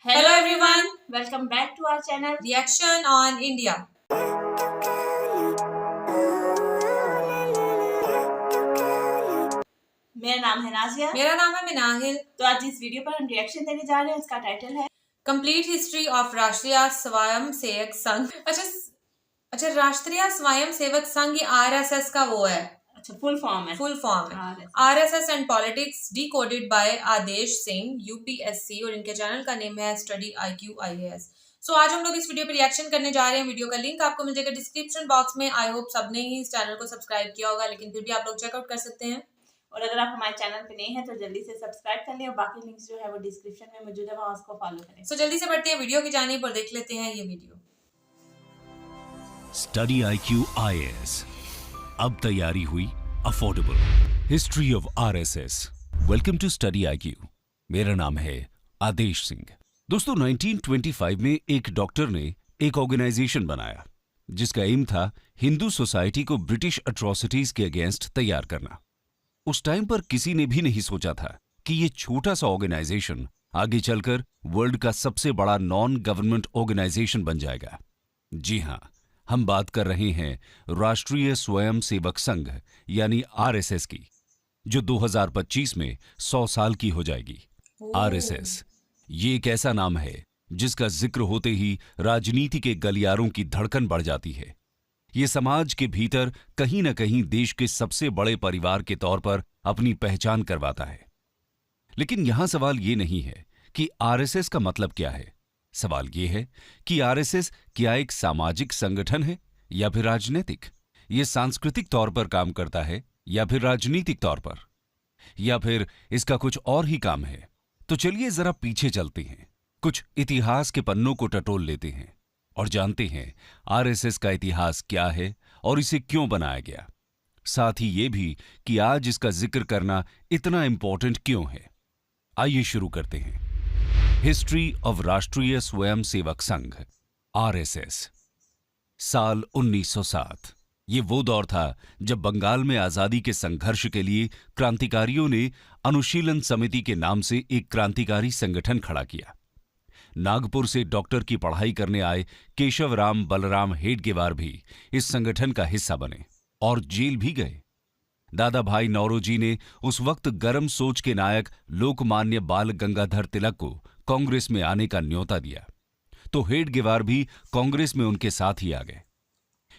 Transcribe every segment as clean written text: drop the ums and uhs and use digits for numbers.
Hello everyone, welcome back to our channel Reaction on India. मेरा नाम है नाजिया। मेरा नाम है मिनाहिल। तो आज इस वीडियो पर हम रिएक्शन देने जा रहे हैं। इसका टाइटल है कंप्लीट हिस्ट्री ऑफ राष्ट्रीय स्वयं सेवक संघ। अच्छा, राष्ट्रीय स्वयं सेवक संघ ये RSS का वो है। अच्छा, फुल फॉर्म है RSS and politics decoded by Adesh Singh UPSC और इनके चैनल का नेम है स्टडी IQ IAS। सो आज हम लोग इस वीडियो पे रिएक्शन करने जा रहे हैं। वीडियो का लिंक आपको मिल जाएगा डिस्क्रिप्शन बॉक्स में। आई होप सबने ही इस चैनल को सब्सक्राइब किया होगा, लेकिन फिर भी आप लोग चेकआउट कर सकते हैं। और अगर आप हमारे चैनल पे नए हैं तो जल्दी से सब्सक्राइब कर लें और बाकी लिंक्स जो है वो डिस्क्रिप्शन में मौजूद है, वहां उसको फॉलो करें। सो जल्दी से बढ़ते हैं वीडियो की जानिब और देख लेते हैं ये वीडियो। स्टडी IQ IAS, अब तैयारी हुई affordable. History of RSS। Welcome to study IQ। मेरा नाम है आदेश सिंह। दोस्तों, 1925 में एक डॉक्टर ने एक ऑर्गेनाइजेशन बनाया जिसका एम था हिंदू सोसाइटी को ब्रिटिश अट्रॉसिटीज के अगेंस्ट तैयार करना। उस टाइम पर किसी ने भी नहीं सोचा था कि ये छोटा सा ऑर्गेनाइजेशन आगे चलकर वर्ल्ड का सबसे बड़ा नॉन गवर्नमेंट ऑर्गेनाइजेशन बन जाएगा। जी हां, हम बात कर रहे हैं राष्ट्रीय स्वयं सेवक संघ यानी RSS की, जो 2025 में 100 साल की हो जाएगी। RSS ये एक ऐसा नाम है जिसका जिक्र होते ही राजनीति के गलियारों की धड़कन बढ़ जाती है। ये समाज के भीतर कहीं न कहीं देश के सबसे बड़े परिवार के तौर पर अपनी पहचान करवाता है। लेकिन यहां सवाल ये नहीं है कि RSS का मतलब क्या है। सवाल ये है कि RSS क्या एक सामाजिक संगठन है या फिर राजनीतिक? ये सांस्कृतिक तौर पर काम करता है या फिर राजनीतिक तौर पर, या फिर इसका कुछ और ही काम है? तो चलिए जरा पीछे चलते हैं, कुछ इतिहास के पन्नों को टटोल लेते हैं और जानते हैं RSS का इतिहास क्या है और इसे क्यों बनाया गया। साथ ही ये भी कि आज इसका जिक्र करना इतना इंपॉर्टेंट क्यों है। आइए शुरू करते हैं। हिस्ट्री ऑफ राष्ट्रीय स्वयं सेवक संघ RSS। साल 1907। ये वो दौर था जब बंगाल में आजादी के संघर्ष के लिए क्रांतिकारियों ने अनुशीलन समिति के नाम से एक क्रांतिकारी संगठन खड़ा किया। नागपुर से डॉक्टर की पढ़ाई करने आए केशवराम बलराम हेडगेवार भी इस संगठन का हिस्सा बने और जेल भी गए। दादा भाई नौरोजी ने उस वक्त गर्म सोच के नायक लोकमान्य बाल गंगाधर तिलक को कांग्रेस में आने का न्योता दिया, तो हेडगेवार भी कांग्रेस में उनके साथ ही आ गए।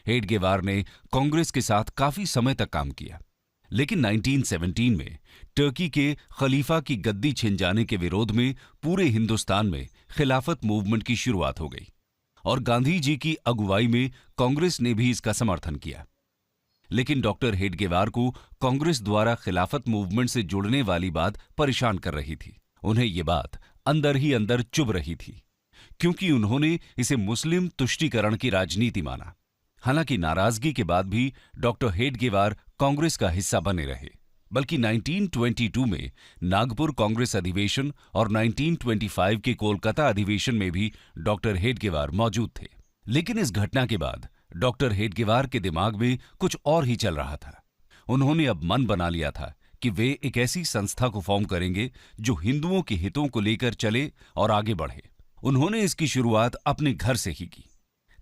हेडगेवार ने कांग्रेस के साथ काफी समय तक काम किया, लेकिन 1917 में टर्की के खलीफा की गद्दी छिन जाने के विरोध में पूरे हिंदुस्तान में खिलाफत मूवमेंट की शुरुआत हो गई और गांधी जी की अगुवाई में कांग्रेस ने भी इसका समर्थन किया। लेकिन डॉक्टर हेडगेवार को कांग्रेस द्वारा खिलाफत मूवमेंट से जुड़ने वाली बात परेशान कर रही थी। उन्हें ये बात अंदर ही अंदर चुभ रही थी, क्योंकि उन्होंने इसे मुस्लिम तुष्टीकरण की राजनीति माना। हालांकि नाराजगी के बाद भी डॉक्टर हेडगेवार कांग्रेस का हिस्सा बने रहे, बल्कि 1922 में नागपुर कांग्रेस अधिवेशन और 1925 के कोलकाता अधिवेशन में भी डॉक्टर हेडगेवार मौजूद थे। लेकिन इस घटना के बाद डॉक्टर हेडगेवार के दिमाग में कुछ और ही चल रहा था। उन्होंने अब मन बना लिया था कि वे एक ऐसी संस्था को फॉर्म करेंगे जो हिंदुओं के हितों को लेकर चले और आगे बढ़े। उन्होंने इसकी शुरुआत अपने घर से ही की।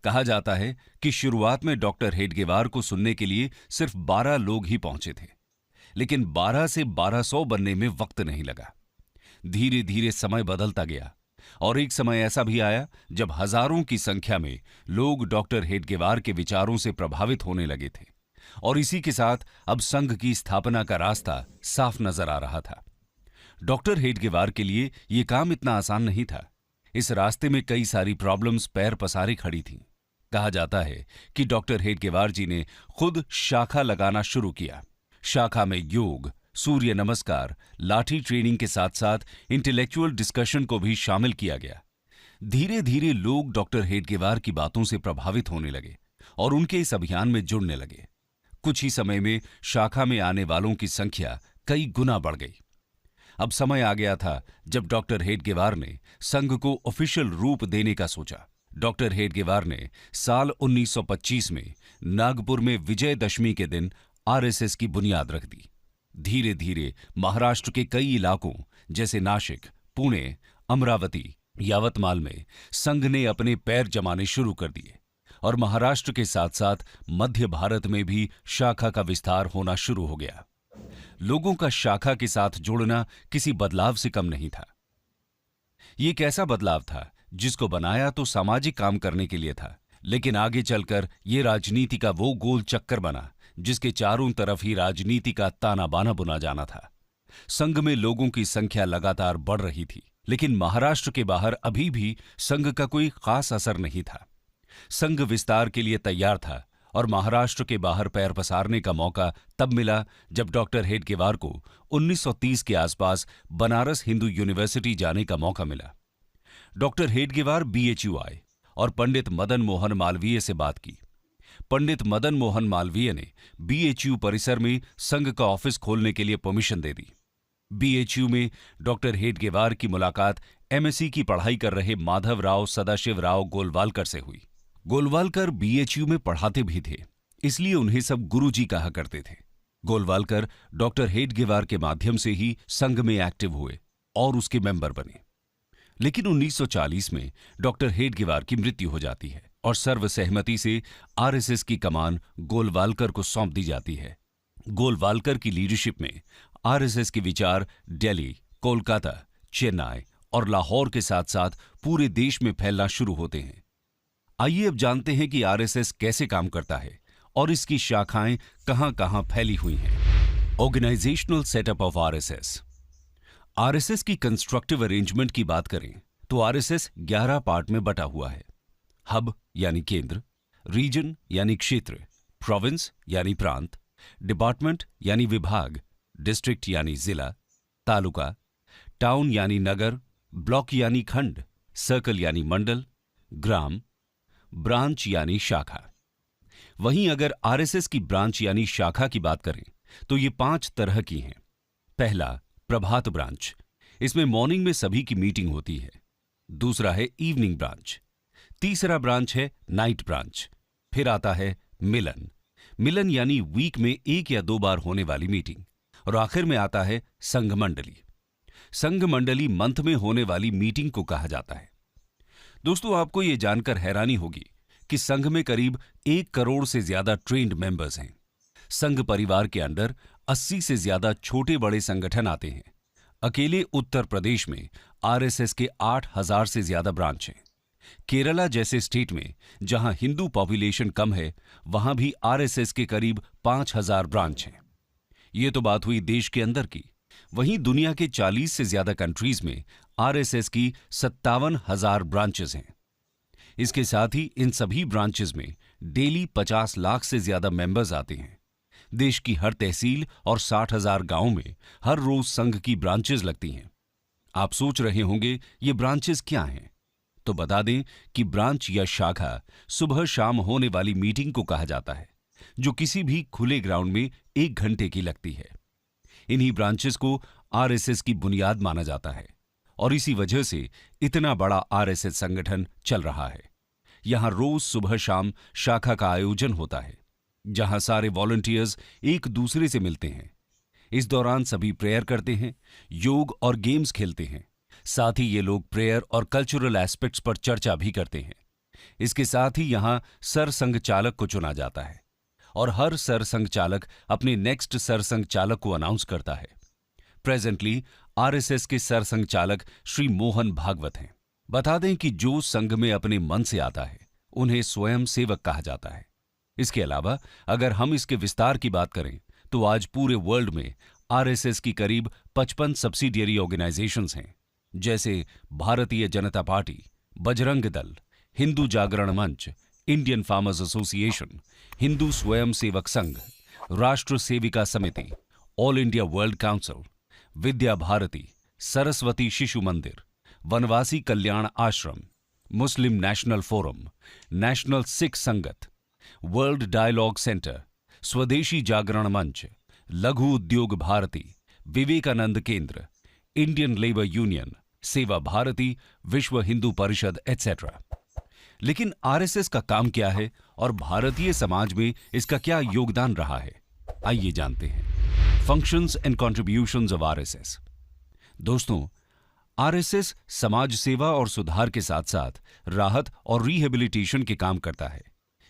कहा जाता है कि शुरुआत में डॉक्टर हेडगेवार को सुनने के लिए सिर्फ 12 लोग ही पहुंचे थे, लेकिन 12 से 1200 बनने में वक्त नहीं लगा। धीरे धीरे समय बदलता गया और एक समय ऐसा भी आया जब हजारों की संख्या में लोग डॉक्टर हेडगेवार के विचारों से प्रभावित होने लगे थे और इसी के साथ अब संघ की स्थापना का रास्ता साफ नजर आ रहा था। डॉक्टर हेडगेवार के लिए यह काम इतना आसान नहीं था। इस रास्ते में कई सारी प्रॉब्लम्स पैर पसारे खड़ी थीं। कहा जाता है कि डॉक्टर हेडगेवार जी ने खुद शाखा लगाना शुरू किया। शाखा में योग, सूर्य नमस्कार, लाठी ट्रेनिंग के साथ साथ इंटेलेक्चुअल डिस्कशन को भी शामिल किया गया। धीरे धीरे लोग डॉक्टर हेडगेवार की बातों से प्रभावित होने लगे और उनके इस अभियान में जुड़ने लगे। कुछ ही समय में शाखा में आने वालों की संख्या कई गुना बढ़ गई। अब समय आ गया था जब डॉक्टर हेडगेवार ने संघ को ऑफिशियल रूप देने का सोचा। डॉक्टर हेडगेवार ने साल 1925 में नागपुर में विजयदशमी के दिन RSS की बुनियाद रख दी। धीरे धीरे महाराष्ट्र के कई इलाकों जैसे नासिक, पुणे, अमरावती, यावतमाल में संघ ने अपने पैर जमाने शुरू कर दिए और महाराष्ट्र के साथ साथ मध्य भारत में भी शाखा का विस्तार होना शुरू हो गया। लोगों का शाखा के साथ जुड़ना किसी बदलाव से कम नहीं था। ये एक ऐसा बदलाव था जिसको बनाया तो सामाजिक काम करने के लिए था, लेकिन आगे चलकर ये राजनीति का वो गोल चक्कर बना जिसके चारों तरफ ही राजनीति का ताना बाना बुना जाना था। संघ में लोगों की संख्या लगातार बढ़ रही थी, लेकिन महाराष्ट्र के बाहर अभी भी संघ का कोई खास असर नहीं था। संघ विस्तार के लिए तैयार था और महाराष्ट्र के बाहर पैर पसारने का मौका तब मिला जब डॉक्टर हेडगेवार को 1930 के आसपास बनारस हिंदू यूनिवर्सिटी जाने का मौका मिला। डॉक्टर हेडगेवार BHU आए और पंडित मदन मोहन मालवीय से बात की। पंडित मदन मोहन मालवीय ने BHU परिसर में संघ का ऑफिस खोलने के लिए परमिशन दे दी। BHU में डॉक्टर हेडगेवार की मुलाकात MSc की पढ़ाई कर रहे माधवराव सदाशिवराव गोलवालकर से हुई। गोलवालकर BHU में पढ़ाते भी थे, इसलिए उन्हें सब गुरुजी कहा करते थे। गोलवालकर डॉक्टर हेडगेवार के माध्यम से ही संघ में एक्टिव हुए और उसके मेंबर बने। लेकिन 1940 में डॉक्टर हेडगेवार की मृत्यु हो जाती है और सर्वसहमति से RSS की कमान गोलवालकर को सौंप दी जाती है। गोलवालकर की लीडरशिप में RSS के विचार दिल्ली, कोलकाता, चेन्नई और लाहौर के साथ साथ पूरे देश में फैलना शुरू होते हैं। आइए अब जानते हैं कि RSS कैसे काम करता है और इसकी शाखाएं कहां-कहां फैली हुई हैं। Organisational setup of RSS। RSS की कंस्ट्रक्टिव अरेंजमेंट की बात करें तो RSS 11 पार्ट में बटा हुआ है। हब यानी केंद्र, रीजन यानी क्षेत्र, प्रोविंस यानी प्रांत, डिपार्टमेंट यानी विभाग, डिस्ट्रिक्ट यानी जिला, तालुका, टाउन यानी नगर, ब्लॉक यानी खंड, सर्कल यानी मंडल, ग्राम, ब्रांच यानी शाखा। वहीं अगर RSS की ब्रांच यानी शाखा की बात करें तो ये 5 तरह की हैं। पहला, प्रभात ब्रांच, इसमें मॉर्निंग में सभी की मीटिंग होती है। दूसरा है इवनिंग ब्रांच। तीसरा ब्रांच है नाइट ब्रांच। फिर आता है मिलन, मिलन यानी वीक में 1 या 2 बार होने वाली मीटिंग। और आखिर में आता है संघ मंडली। संघ मंडली मंथ में होने वाली मीटिंग को कहा जाता है। दोस्तों, आपको यह जानकर हैरानी होगी कि संघ में करीब 1 करोड़ से ज्यादा ट्रेन्ड मेंबर्स हैं। संघ परिवार के अंदर 80 से ज्यादा छोटे बड़े संगठन आते हैं। अकेले उत्तर प्रदेश में RSS के 8,000 से ज्यादा ब्रांच हैं। केरला जैसे स्टेट में जहां हिंदू पॉपुलेशन कम है, वहां भी RSS के करीब 5,000 ब्रांच हैं। ये तो बात हुई देश के अंदर की। वहीं दुनिया के 40 से ज्यादा कंट्रीज में RSS की 57,000 ब्रांचेस हैं। इसके साथ ही इन सभी ब्रांचेस में डेली 50 लाख से ज्यादा मेंबर्स आते हैं। देश की हर तहसील और 60,000 गांवों में हर रोज संघ की ब्रांचेस लगती हैं। आप सोच रहे होंगे ये ब्रांचेस क्या हैं? तो बता दें कि ब्रांच या शाखा सुबह शाम होने वाली मीटिंग को कहा जाता है, जो किसी भी खुले ग्राउंड में 1 घंटे की लगती है। इन्हीं ब्रांचेस को RSS की बुनियाद माना जाता है और इसी वजह से इतना बड़ा RSS संगठन चल रहा है। यहां रोज सुबह शाम शाखा का आयोजन होता है, जहां सारे वॉलंटियर्स एक दूसरे से मिलते हैं। इस दौरान सभी प्रेयर करते हैं, योग और गेम्स खेलते हैं। साथ ही ये लोग प्रेयर और कल्चरल एस्पेक्ट्स पर चर्चा भी करते हैं। इसके साथ ही यहां सरसंघ चालक को चुना जाता है और हर सरसंघ चालक अपने नेक्स्ट सरसंघ चालक को अनाउंस करता है। प्रेजेंटली RSS के सरसंघ चालक श्री मोहन भागवत हैं। बता दें कि जो संघ में अपने मन से आता है उन्हें स्वयं सेवक कहा जाता है। इसके अलावा अगर हम इसके विस्तार की बात करें तो आज पूरे वर्ल्ड में RSS की करीब 55 सब्सिडियरी ऑर्गेनाइजेशंस हैं, जैसे भारतीय जनता पार्टी, बजरंग दल, हिंदू जागरण मंच, इंडियन फार्मर्स एसोसिएशन, हिंदू स्वयं सेवक संघ, राष्ट्र सेविका समिति, all India world council, Vidya Bharati, Saraswati Shishu मंदिर, वनवासी कल्याण आश्रम, मुस्लिम नेशनल फोरम, नेशनल सिख संगत, वर्ल्ड डायलॉग सेंटर, स्वदेशी जागरण मंच, लघु उद्योग भारती, विवेकानंद केंद्र, इंडियन लेबर यूनियन, सेवा भारती, विश्व हिंदू परिषद एटसेट्रा। लेकिन RSS का काम क्या है और भारतीय समाज में इसका क्या योगदान रहा है, आइए जानते हैं। Functions and contributions of RSS। दोस्तों, आरएसएस समाज सेवा और सुधार के साथ साथ राहत और रिहेबिलिटेशन के काम करता है।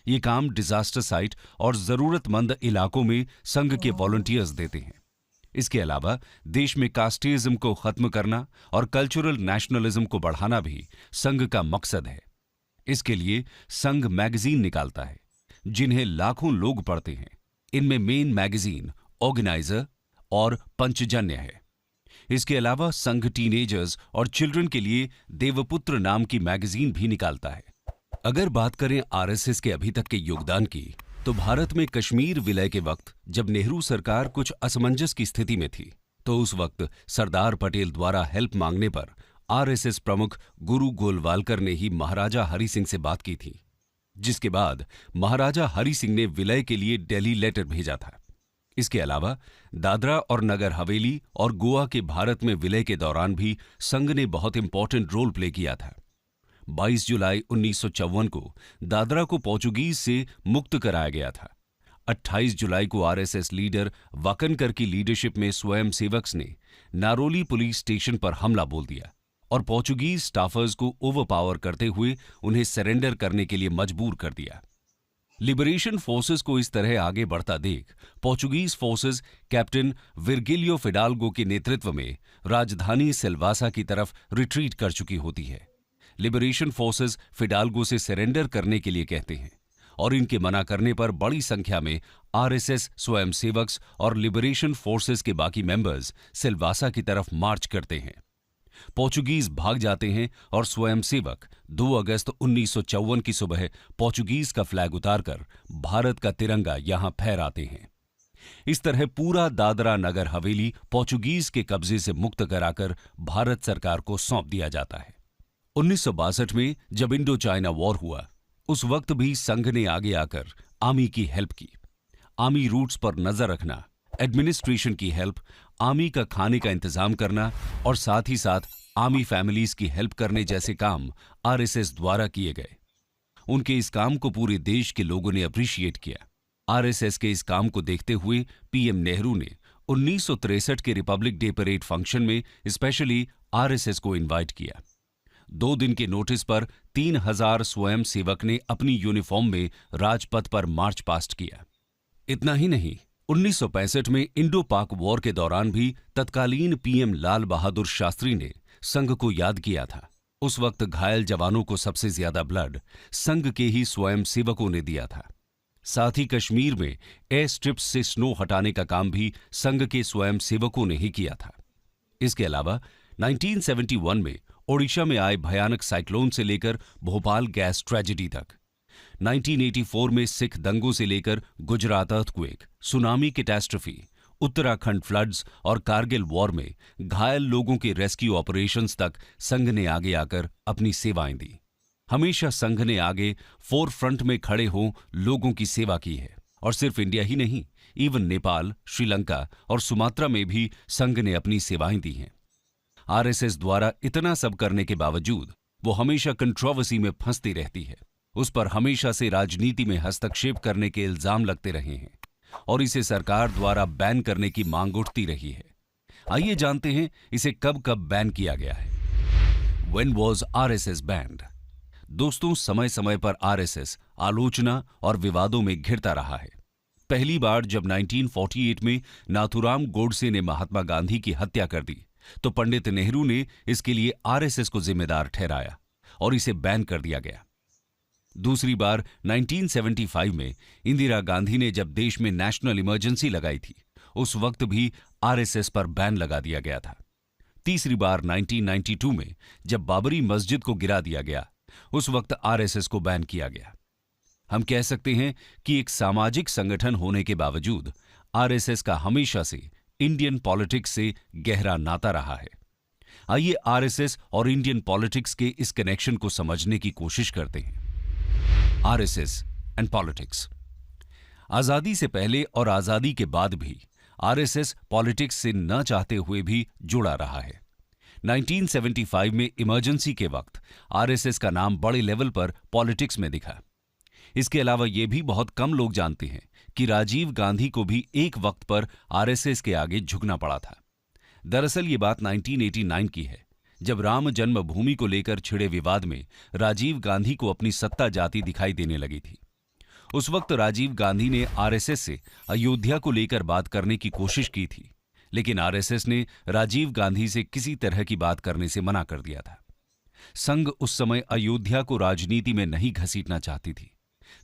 ये काम डिजास्टर साइट और जरूरतमंद इलाकों में संघ के वॉलंटियर्स देते हैं। इसके अलावा देश में कास्टिज्म को खत्म करना और कल्चरल नेशनलिज्म को बढ़ाना भी संघ का मकसद है। इसके लिए संघ मैगजीन निकालता है जिन्हें लाखों लोग पढ़ते हैं। इनमें मेन मैगजीन, ऑर्गेनाइजर और पंचजन्य है। इसके अलावा संघ टीनेजर्स और चिल्ड्रन के लिए देवपुत्र नाम की मैगजीन भी निकालता है। अगर बात करें आरएसएस के अभी तक के योगदान की, तो भारत में कश्मीर विलय के वक्त जब नेहरू सरकार कुछ असमंजस की स्थिति में थी, तो उस वक्त सरदार पटेल द्वारा हेल्प मांगने पर आरएसएस प्रमुख गुरु गोलवालकर ने ही महाराजा हरि सिंह से बात की थी, जिसके बाद महाराजा हरि सिंह ने विलय के लिए दिल्ली लेटर भेजा था। इसके अलावा दादरा और नगर हवेली और गोवा के भारत में विलय के दौरान भी संघ ने बहुत इंपॉर्टेंट रोल प्ले किया था। 22 जुलाई 1954 को दादरा को पोर्चुगीज से मुक्त कराया गया था। 28 जुलाई को आरएसएस लीडर वाकनकर की लीडरशिप में स्वयंसेवक्स ने नारोली पुलिस स्टेशन पर हमला बोल दिया और पोर्चुगीज स्टाफर्स को ओवरपावर करते हुए उन्हें सरेंडर करने के लिए मजबूर कर दिया। लिबरेशन फोर्सेस को इस तरह आगे बढ़ता देख पोर्चुगीज फोर्सेस कैप्टन विर्गिलियो फिडाल्गो के नेतृत्व में राजधानी सिल्वासा की तरफ रिट्रीट कर चुकी होती है। लिबरेशन फोर्सेस फिडाल्गो से सरेंडर करने के लिए कहते हैं और इनके मना करने पर बड़ी संख्या में आरएसएस स्वयंसेवक्स और लिबरेशन फोर्सेस के बाकी मेंबर्स सिल्वासा की तरफ मार्च करते हैं। पोर्चुगीज भाग जाते हैं और स्वयंसेवक 2 अगस्त 1954 की सुबह पोर्चुगीज का फ्लैग उतारकर भारत का तिरंगा यहां फहराते हैं। इस तरह पूरा दादरा नगर हवेली पोर्चुगीज के कब्जे से मुक्त कराकर भारत सरकार को सौंप दिया जाता है। 1962 में जब इंडो चाइना वॉर हुआ, उस वक्त भी संघ ने आगे आकर आर्मी की हेल्प की। आर्मी रूट्स पर नजर रखना, एडमिनिस्ट्रेशन की हेल्प, आर्मी का खाने का इंतजाम करना और साथ ही साथ आर्मी फैमिलीज की हेल्प करने जैसे काम आरएसएस द्वारा किए गए। उनके इस काम को पूरे देश के लोगों ने अप्रिशिएट किया। आरएसएस के इस काम को देखते हुए पीएम नेहरू ने 1963 के रिपब्लिक डे परेड फंक्शन में स्पेशली आरएसएस को इनवाइट किया। 2 दिन के नोटिस पर 3000 स्वयं सेवक ने अपनी यूनिफॉर्म में राजपथ पर मार्च पास्ट किया। इतना ही नहीं, 1965 में इंडो पाक वॉर के दौरान भी तत्कालीन पीएम लाल बहादुर शास्त्री ने संघ को याद किया था। उस वक्त घायल जवानों को सबसे ज्यादा ब्लड संघ के ही स्वयं सेवकों ने दिया था। साथ ही कश्मीर में एयर स्ट्रिप्स से स्नो हटाने का काम भी संघ के स्वयं सेवकों ने ही किया था। इसके अलावा 1971 में ओडिशा में आए भयानक साइक्लोन से लेकर भोपाल गैस ट्रेजेडी तक, 1984 में सिख दंगों से लेकर Gujarat earthquake, tsunami catastrophe, Uttarakhand floods और कारगिल वॉर में घायल लोगों के रेस्क्यू ऑपरेशंस तक संघ ने आगे आकर अपनी सेवाएं दी। हमेशा संघ ने आगे फोर फ्रंट में खड़े हो लोगों की सेवा की है और सिर्फ इंडिया ही नहीं, इवन नेपाल, श्रीलंका और सुमात्रा में भी संघ ने अपनी सेवाएं दी हैं। आरएसएस द्वारा इतना सब करने के बावजूद वो हमेशा कंट्रोवर्सी में फंसती रहती है। उस पर हमेशा से राजनीति में हस्तक्षेप करने के इल्जाम लगते रहे हैं और इसे सरकार द्वारा बैन करने की मांग उठती रही है। आइए जानते हैं इसे कब कब बैन किया गया है। When was RSS banned? दोस्तों, समय समय पर आरएसएस आलोचना और विवादों में घिरता रहा है। पहली बार जब 1948 में नाथुराम गोडसे ने महात्मा गांधी की हत्या कर दी, तो पंडित नेहरू ने इसके लिए आरएसएस को जिम्मेदार ठहराया और इसे बैन कर दिया गया। दूसरी बार 1975 में इंदिरा गांधी ने जब देश में नेशनल इमरजेंसी लगाई थी, उस वक्त भी आरएसएस पर बैन लगा दिया गया था। तीसरी बार 1992 में जब बाबरी मस्जिद को गिरा दिया गया, उस वक्त आरएसएस को बैन किया गया। हम कह सकते हैं कि एक सामाजिक संगठन होने के बावजूद आरएसएस का हमेशा से इंडियन पॉलिटिक्स से गहरा नाता रहा है। आइए आरएसएस और इंडियन पॉलिटिक्स के इस कनेक्शन को समझने की कोशिश करते हैं। RSS and politics. आजादी से पहले और आजादी के बाद भी आरएसएस पॉलिटिक्स से न चाहते हुए भी जुड़ा रहा है। 1975 में इमरजेंसी के वक्त आरएसएस का नाम बड़े लेवल पर पॉलिटिक्स में दिखा। इसके अलावा यह भी बहुत कम लोग जानते हैं कि राजीव गांधी को भी एक वक्त पर आरएसएस के आगे झुकना पड़ा था। दरअसल ये बात 1989 की है, जब राम जन्मभूमि को लेकर छिड़े विवाद में राजीव गांधी को अपनी सत्ता जाती दिखाई देने लगी थी। उस वक्त राजीव गांधी ने आरएसएस से अयोध्या को लेकर बात करने की कोशिश की थी, लेकिन आरएसएस ने राजीव गांधी से किसी तरह की बात करने से मना कर दिया था। संघ उस समय अयोध्या को राजनीति में नहीं घसीटना चाहती थी,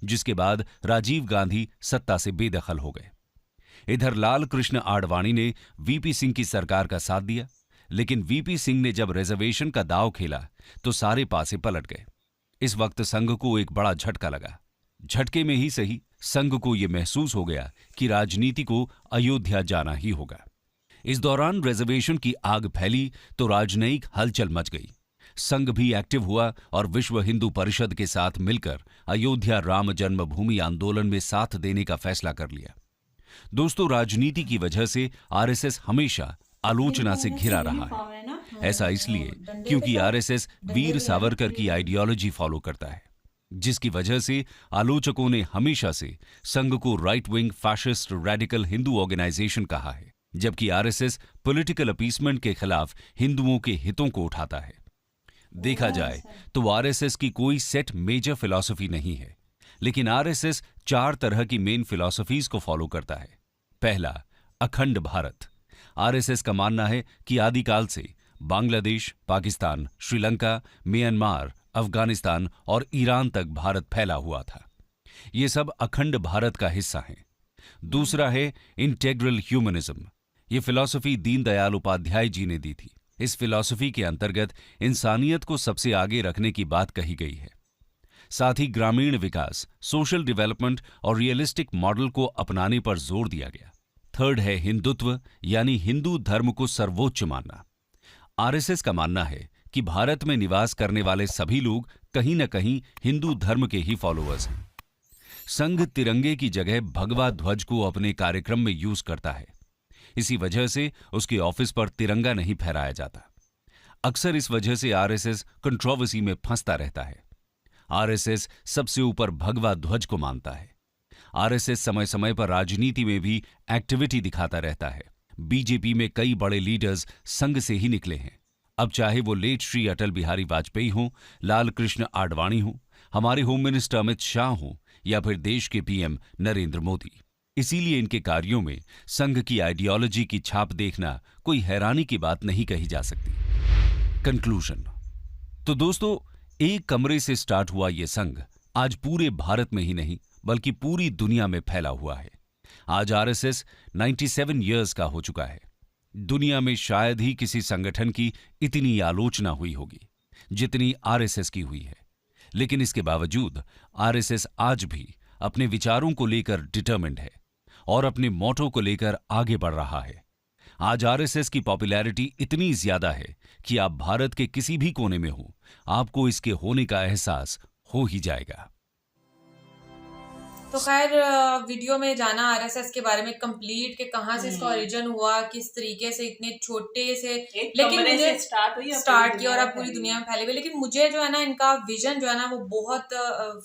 जिसके बाद राजीव गांधी सत्ता से बेदखल हो गए। इधर लाल कृष्ण आडवाणी ने वीपी सिंह की सरकार का साथ दिया, लेकिन वीपी सिंह ने जब रिजर्वेशन का दांव खेला तो सारे पासे पलट गए। इस वक्त संघ को एक बड़ा झटका लगा। झटके में ही सही, संघ को यह महसूस हो गया कि राजनीति को अयोध्या जाना ही होगा। इस दौरान रिजर्वेशन की आग फैली तो राजनयिक हलचल मच गई। संघ भी एक्टिव हुआ और विश्व हिंदू परिषद के साथ मिलकर अयोध्या राम जन्मभूमि आंदोलन में साथ देने का फैसला कर लिया। दोस्तों, राजनीति की वजह से आरएसएस हमेशा आलोचना से घिरा रहा है। ऐसा इसलिए क्योंकि आरएसएस वीर सावरकर की आइडियोलॉजी फॉलो करता है, जिसकी वजह से आलोचकों ने हमेशा से संघ को right wing fascist radical Hindu organisation कहा है, जबकि आरएसएस पॉलिटिकल अपीसमेंट के खिलाफ हिंदुओं के हितों को उठाता है। देखा जाए तो आरएसएस की कोई सेट मेजर फिलॉसफी नहीं है, लेकिन आरएसएस 4 तरह की मेन फिलॉसफीज को फॉलो करता है। पहला, अखंड भारत। आरएसएस का मानना है कि आदिकाल से बांग्लादेश, पाकिस्तान, श्रीलंका, म्यांमार, अफगानिस्तान और ईरान तक भारत फैला हुआ था। ये सब अखंड भारत का हिस्सा हैं। दूसरा है इंटेग्रल ह्यूमनिज्म। ये फिलॉसफी दीनदयाल उपाध्याय जी ने दी थी। इस फिलॉसफी के अंतर्गत इंसानियत को सबसे आगे रखने की बात कही गई है। साथ ही ग्रामीण विकास, सोशल डेवलपमेंट और रियलिस्टिक मॉडल को अपनाने पर जोर दिया गया। थर्ड है हिंदुत्व, यानी हिंदू धर्म को सर्वोच्च मानना। आरएसएस का मानना है कि भारत में निवास करने वाले सभी लोग कहीं न कहीं हिंदू धर्म के ही फॉलोअर्स हैं। संघ तिरंगे की जगह भगवा ध्वज को अपने कार्यक्रम में यूज करता है। इसी वजह से उसके ऑफिस पर तिरंगा नहीं फहराया जाता। अक्सर इस वजह से आरएसएस कंट्रोवर्सी में फंसता रहता है। आरएसएस सबसे ऊपर भगवा ध्वज को मानता है। आरएसएस समय समय पर राजनीति में भी एक्टिविटी दिखाता रहता है। बीजेपी में कई बड़े लीडर्स संघ से ही निकले हैं। अब चाहे वो लेट श्री अटल बिहारी वाजपेयी हों, लाल कृष्ण आडवाणी हों, हमारे होम मिनिस्टर अमित शाह हों या फिर देश के पीएम नरेंद्र मोदी। इसीलिए इनके कार्यों में संघ की आइडियोलॉजी की छाप देखना कोई हैरानी की बात नहीं कही जा सकती। कंक्लूजन। तो दोस्तों, एक कमरे से स्टार्ट हुआ ये संघ आज पूरे भारत में ही नहीं बल्कि पूरी दुनिया में फैला हुआ है। आज आरएसएस 97 इयर्स का हो चुका है। दुनिया में शायद ही किसी संगठन की इतनी आलोचना हुई होगी जितनी आरएसएस की हुई है, लेकिन इसके बावजूद आरएसएस आज भी अपने विचारों को लेकर डिटरमिन्ड है और अपने मोटो को लेकर आगे बढ़ रहा है। आज आरएसएस की पॉपुलैरिटी इतनी ज्यादा है कि आप भारत के किसी भी कोने में हो, आपको इसके होने का एहसास हो ही जाएगा। तो खैर, वीडियो में जाना आरएसएस के बारे में कंप्लीट कि कहाँ से इसका ओरिजिन हुआ, किस तरीके से इतने छोटे से लेकिन मुझे स्टार्ट किया और अब पूरी दुनिया में फैले हुए। लेकिन मुझे जो है ना, इनका विजन जो है ना वो बहुत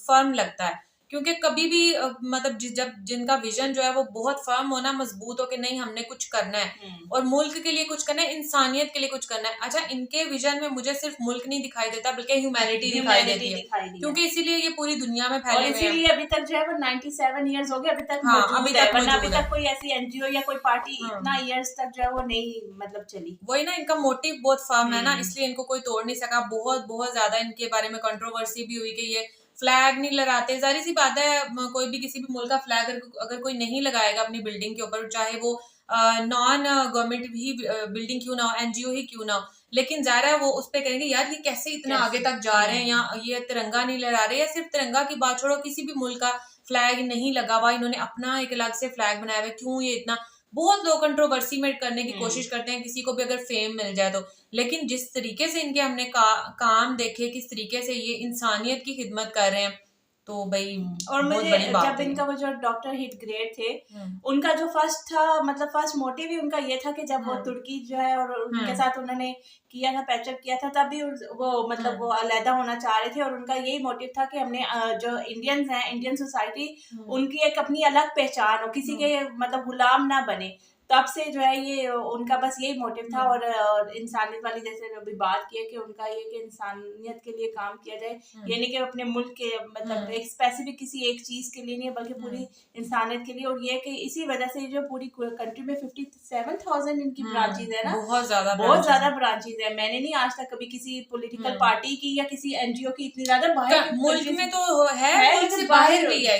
फर्म लगता है, क्योंकि कभी भी मतलब जब जिनका विजन जो है वो बहुत फर्म होना, मजबूत हो कि नहीं हमने कुछ करना है और मुल्क के लिए कुछ करना है, इंसानियत के लिए कुछ करना है। अच्छा, इनके विजन में मुझे सिर्फ मुल्क नहीं दिखाई देता बल्कि ह्यूमैनिटी दिखाई देती है, क्योंकि इसीलिए ये पूरी दुनिया में फैले हुए हैं। इसीलिए अभी तक जो है वो 97 इयर्स हो गए, अभी तक अभी तक कोई ऐसी एनजीओ या कोई पार्टी इतना इयर्स तक जो है वो नहीं मतलब चली। वही ना, इनका मोटिव बहुत फर्म है ना, इसलिए इनको कोई तोड़ नहीं सका। बहुत ज्यादा इनके बारे में कंट्रोवर्सी भी हुई कि ये फ्लैग नहीं लगाते। जाहिर सी बात है, कोई भी किसी भी मुल्क का फ्लैग अगर कोई नहीं लगाएगा अपनी बिल्डिंग के ऊपर, चाहे वो नॉन गवर्नमेंट भी बिल्डिंग क्यों ना हो, एनजीओ ही क्यों ना हो, लेकिन जाहिर है वो उस पे कहेंगे यार ये कैसे इतना आगे तक जा रहे हैं, या ये तिरंगा नहीं लहरा रहे, या सिर्फ तिरंगा की बात छोड़ो, किसी भी मुल्क का फ्लैग नहीं लगा हुआ, इन्होंने अपना एक अलग से फ्लैग बनाया हुआ है, क्यों ये इतना। बहुत लोग कंट्रोवर्सी में करने की कोशिश करते हैं, किसी को भी अगर फेम मिल जाए तो। लेकिन जिस तरीके से इनके हमने काम देखे, किस तरीके से ये इंसानियत की खिदमत कर रहे हैं, तो भाई और मुझे जब इनका वो जो डॉक्टर हिट ग्रेड थे, उनका जो फर्स्ट था, मतलब फर्स्ट मोटिव ही उनका ये था कि जब वो तुर्की जो है और उनके साथ उन्होंने किया था, पैचअप किया था, तब भी वो मतलब वो अलहदा होना चाह रहे थे और उनका यही मोटिव था कि हमने जो इंडियंस हैं, इंडियन सोसाइटी, उनकी एक अपनी अलग पहचान हो, किसी के मतलब गुलाम ना बने। तब से जो है ये उनका बस यही मोटिव था। और इंसानियत वाली जैसे अभी बात की है कि उनका ये कि इंसानियत के लिए काम किया जाए, ये नहीं कि अपने मुल्क के मतलब एक स्पेसिफिक किसी एक चीज के लिए नहीं, बल्कि पूरी इंसानियत के लिए। और ये कि इसी वजह से जो पूरी कंट्री में 57,000 इनकी ब्रांचेज है ना, बहुत ज्यादा ब्रांचेज है। मैंने नहीं आज तक कभी किसी पॉलिटिकल पार्टी की या किसी एनजीओ की इतनी ज्यादा बाहर मुल्क में तो है, मुल्क से बाहर भी है,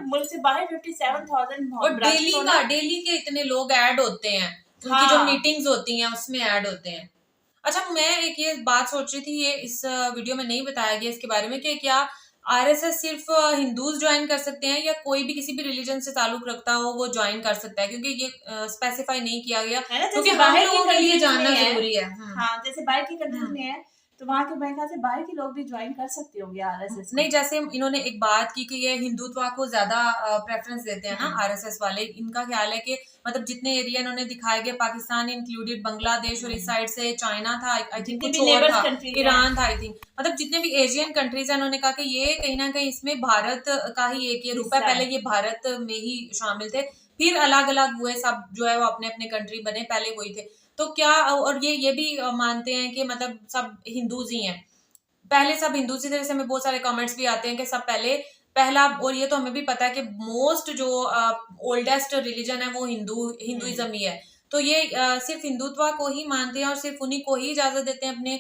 मुल्क से बाहर 57,000। और डेली के इतने लोग ऐड होते हैं, उनकी जो मीटिंग्स होती हैं उसमें ऐड होते हैं। अच्छा, मैं एक ये बात सोच रही थी, ये इस वीडियो में नहीं बताया गया इसके बारे में कि क्या आरएसएस सिर्फ हिंदूज ज्वाइन कर सकते हैं या कोई भी किसी भी रिलीजन से ताल्लुक रखता हो वो ज्वाइन कर सकता है, क्योंकि ये स्पेसिफाई नहीं किया गया, क्योंकि हम लोगों के लिए जानना जरूरी है। हाँ, जैसे बाहर की कंट्रीज में है तो वहाँ के मेरे ख्याल से बाहर के लोग भी ज्वाइन कर सकते होंगे आरएसएस। नहीं, जैसे इन्होंने एक बात की कि ये हिंदुत्व को ज्यादा प्रेफरेंस देते हैं ना आरएसएस वाले। इनका ख्याल है कि मतलब जितने एरिया इन्होंने दिखाए गए, पाकिस्तान इंक्लूडेड, बांग्लादेश और इस साइड से चाइना था, आई थिंक कुछ और था, ईरान था, आई थिंक, मतलब जितने भी एशियन कंट्रीज है, उन्होंने कहा कि ये कहीं ना कहीं इसमें भारत का ही एक ये रूप है। पहले ये भारत में ही शामिल थे, फिर अलग अलग हुए, सब जो है वो अपने अपने कंट्री बने, पहले वही थे। तो क्या, और ये भी मानते हैं कि मतलब सब हिंदूज ही हैं, पहले सब हिंदू थी। जैसे हमें बहुत सारे कमेंट्स भी आते हैं कि सब पहला, और ये तो हमें भी पता है कि मोस्ट जो ओल्डेस्ट रिलीजन है वो हिंदुइज्म ही है। तो ये सिर्फ हिंदुत्व को ही मानते हैं और सिर्फ उन्हीं को ही इजाजत देते हैं अपने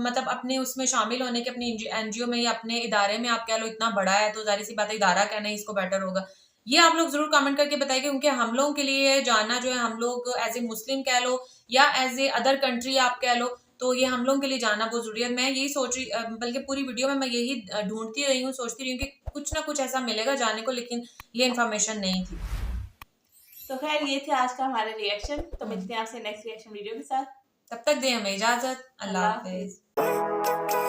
मतलब अपने उसमें शामिल होने के, अपनी एनजीओ में या अपने इदारे में। आप कह लो इतना बड़ा है तो जाहिर सी बात है इदारा कहना ही इसको बेटर होगा। ये आप लोग जरूर कमेंट करके बताइए, क्योंकि हम लोगों के लिए जानना जो है, हम लोग एज ए मुस्लिम कह लो या एज ए अदर कंट्री आप कह लो, तो ये हम लोगों के लिए जानना बहुत जरूरी है। मैं यही सोच रही, बल्कि पूरी वीडियो में मैं यही ढूंढती रही हूँ, सोचती रही हूँ कि कुछ ना कुछ ऐसा मिलेगा जानने को, लेकिन ये इन्फॉर्मेशन नहीं थी। तो खैर ये थे आज का हमारे रिएक्शन। तो मिलते हैं आपसे नेक्स्ट रिएक्शन वीडियो के साथ। तब तक दें हमें इजाजत। अल्लाह हाफिज।